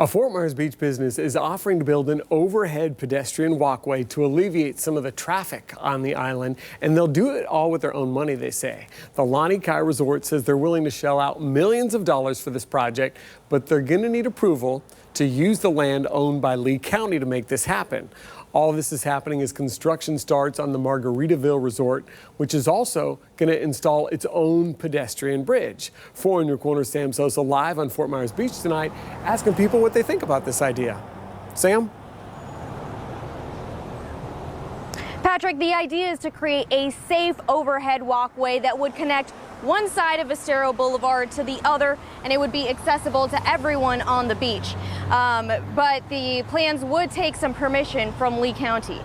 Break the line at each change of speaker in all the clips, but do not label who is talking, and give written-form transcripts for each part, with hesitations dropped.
A Fort Myers Beach business is offering to build an overhead pedestrian walkway to alleviate some of the traffic on the island, and they'll do it all with their own money, they say. The Lani Kai resort says they're willing to shell out millions of dollars for this project, but they're going to need approval to use the land owned by Lee County to make this happen. All this is happening as construction starts on the Margaritaville Resort, which is also going to install its own pedestrian bridge. 4 in Your Corner, Sam Sosa live on Fort Myers Beach tonight, asking people what they think about this idea. Sam?
Patrick, the idea is to create a safe overhead walkway that would connect one side of Estero Boulevard to the other, and it would be accessible to everyone on the beach. But the plans would take some permission from Lee County.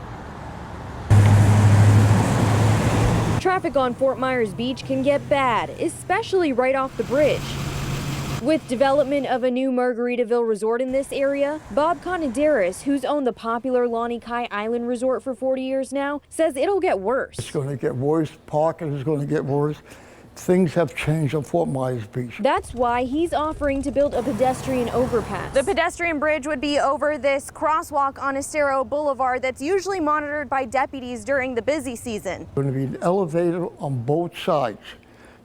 Traffic on Fort Myers Beach can get bad, especially right off the bridge. With development of a new Margaritaville resort in this area, Bob Conadaris, who's owned the popular Lani Kai Island Resort for 40 years now, says it'll get worse.
It's going to get worse. Parking is going to get worse. Things have changed on Fort Myers Beach.
That's why he's offering to build a pedestrian overpass. The pedestrian bridge would be over this crosswalk on Estero Boulevard that's usually monitored by deputies during the busy season.
There's going to be an elevator on both sides.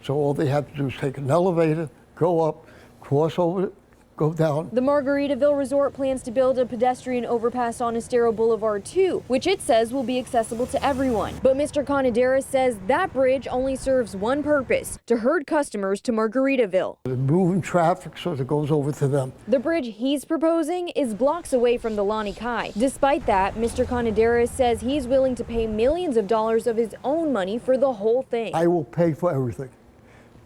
So all they have to do is take an elevator, go up, cross over, go down.
The Margaritaville Resort plans to build a pedestrian overpass on Estero Boulevard too, which it says will be accessible to everyone. But Mr. Conadaris says that bridge only serves one purpose, to herd customers to Margaritaville.
They're moving traffic so it goes over to them.
The bridge he's proposing is blocks away from the Lani Kai. Despite that, Mr. Conadaris says he's willing to pay millions of dollars of his own money for the whole thing.
I will pay for everything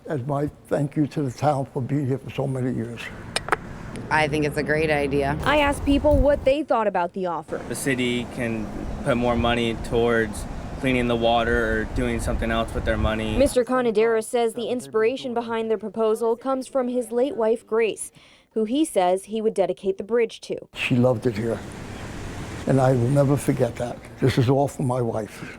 as my thank you to the town for being here for so many years.
I think it's a great idea.
I asked people what they thought about the offer.
The city can put more money towards cleaning the water or doing something else with their money.
Mr. Conadaris says the inspiration behind the proposal comes from his late wife, Grace, who he says he would dedicate the bridge to.
She loved it here, and I will never forget that. This is all for my wife.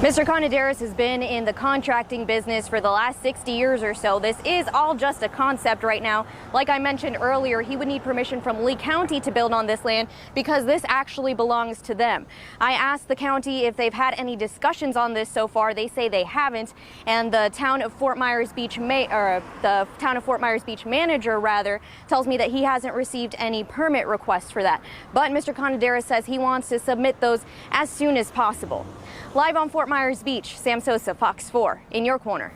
Mr. Conadaris has been in the contracting business for the last 60 years or so. This is all just a concept right now. Like I mentioned earlier, he would need permission from Lee County to build on this land because this actually belongs to them. I asked the county if they've had any discussions on this so far. They say they haven't, and the town of Fort Myers Beach manager tells me that he hasn't received any permit requests for that. But Mr. Conadaris says he wants to submit those as soon as possible. Live on Fort Myers Beach, Sam Sosa, Fox 4, in your corner.